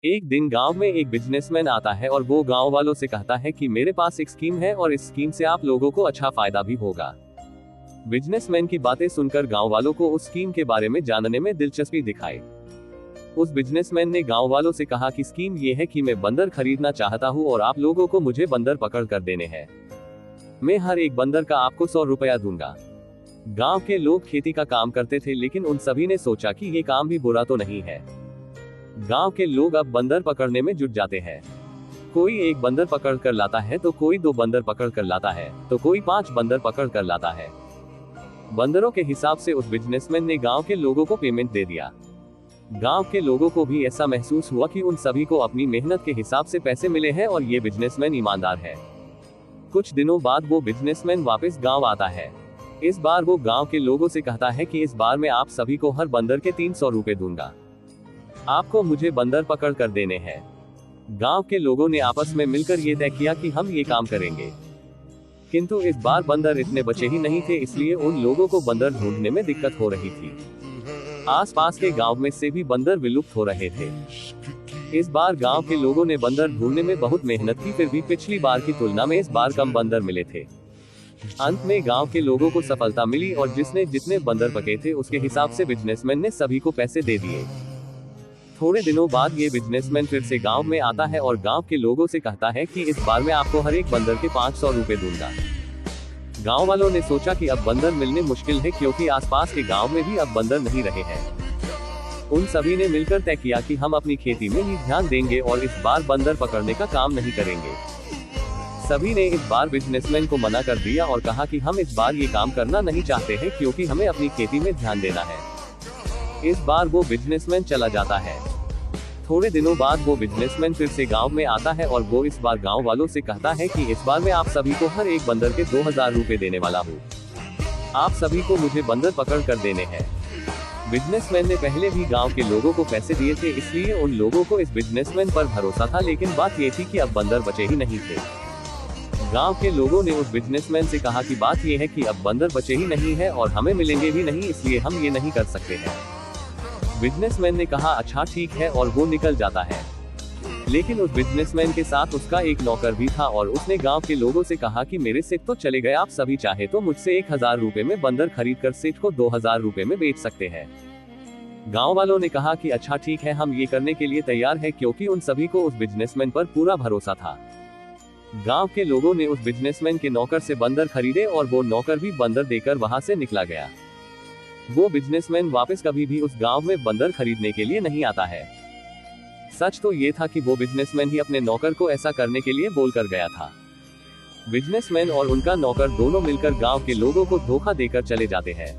एक दिन गांव में एक बिजनेसमैन आता है और वो गांव वालों से कहता है कि मेरे पास एक स्कीम है और इस स्कीम से आप लोगों को अच्छा फायदा भी होगा। बिजनेसमैन की बातें सुनकर गांव वालों को उस स्कीम के बारे में जानने में दिलचस्पी दिखाई। उस बिजनेसमैन ने गांव वालों से कहा कि स्कीम ये है कि मैं बंदर खरीदना चाहता हूँ और आप लोगों को मुझे बंदर पकड़ कर देने हैं। मैं हर एक बंदर का आपको 100 रुपया दूंगा। गांव के लोग खेती का काम करते थे, लेकिन उन सभी ने सोचा कि ये काम भी बुरा तो नहीं है। गांव के लोग अब बंदर पकड़ने में जुट जाते हैं। कोई एक बंदर पकड़ कर लाता है तो कोई 2 बंदर पकड़ कर लाता है तो कोई 5 बंदर पकड़ कर लाता है। बंदरों के हिसाब से उस बिजनेसमैन ने गांव के लोगों को पेमेंट दे दिया। गांव के लोगों को भी ऐसा महसूस हुआ कि उन सभी को अपनी मेहनत के हिसाब से पैसे मिले हैं और ये बिजनेसमैन ईमानदार है। कुछ दिनों बाद वो बिजनेसमैन वापस गांव आता है। इस बार वो गांव के लोगों से कहता है कि इस बार मैं आप सभी को हर बंदर के 300 रुपए दूंगा। आपको मुझे बंदर पकड़ कर देने हैं। गांव के लोगों ने आपस में मिलकर ये तय किया कि हम ये काम करेंगे। किंतु इस बार बंदर इतने बचे ही नहीं थे, इसलिए उन लोगों को बंदर ढूंढने में दिक्कत हो रही थी। आसपास के गांव में से भी बंदर विलुप्त हो रहे थे। इस बार गांव के लोगों ने बंदर ढूंढने में बहुत मेहनत की, फिर भी पिछली बार की तुलना में इस बार कम बंदर मिले थे। अंत में गांव के लोगों को सफलता मिली और जिसने जितने बंदर पके थे उसके हिसाब से बिजनेसमैन ने सभी को पैसे दे दिए। थोड़े दिनों बाद ये बिजनेसमैन फिर से गांव में आता है और गांव के लोगों से कहता है कि इस बार मैं आपको हर एक बंदर के 500 रुपए दूंगा। गांव वालों ने सोचा कि अब बंदर मिलने मुश्किल है, क्योंकि आसपास के गांव में भी अब बंदर नहीं रहे हैं। उन सभी ने मिलकर तय किया कि हम अपनी खेती में ही ध्यान देंगे और इस बार बंदर पकड़ने का काम नहीं करेंगे। सभी ने इस बार बिजनेसमैन को मना कर दिया और कहा कि हम इस बार ये काम करना नहीं चाहते हैं, क्योंकि हमें अपनी खेती में ध्यान देना है। इस बार वो बिजनेसमैन चला जाता है। थोड़े दिनों बाद वो बिजनेसमैन फिर से गांव में आता है और वो इस बार गांव वालों से कहता है कि इस बार मैं आप सभी को हर एक बंदर के 2000 रुपए देने वाला हूँ। आप सभी को मुझे बंदर पकड़ कर देने हैं। बिजनेसमैन ने पहले भी गांव के लोगों को पैसे दिए थे, इसलिए उन लोगों को इस बिजनेसमैन पर भरोसा था, लेकिन बात ये थी कि अब बंदर बचे ही नहीं थे। गांव के लोगों ने उस बिजनेसमैन से कहा कि बात ये है कि अब बंदर बचे ही नहीं है और हमें मिलेंगे भी नहीं, इसलिए हम ये नहीं कर सकते हैं। बिजनेसमैन ने कहा अच्छा ठीक है, और वो निकल जाता है। लेकिन उस बिजनेसमैन के साथ उसका एक नौकर भी था और उसने गांव के लोगों से कहा कि मेरे सेठ तो चले गए, आप सभी चाहे तो मुझसे 1000 रुपए में बंदर खरीद कर सेठ को 2000 रुपए में बेच सकते हैं। गांव वालों ने कहा कि अच्छा ठीक है, हम ये करने के लिए तैयार है, क्योंकि उन सभी को उस बिजनेसमैन पर पूरा भरोसा था। गांव के लोगों ने उस बिजनेसमैन के नौकर से बंदर खरीदे और वो नौकर भी बंदर देकर वहां से निकला गया। वो बिजनेसमैन वापस कभी भी उस गांव में बंदर खरीदने के लिए नहीं आता है। सच तो ये था कि वो बिजनेसमैन ही अपने नौकर को ऐसा करने के लिए बोलकर गया था। बिजनेसमैन और उनका नौकर दोनों मिलकर गांव के लोगों को धोखा देकर चले जाते हैं।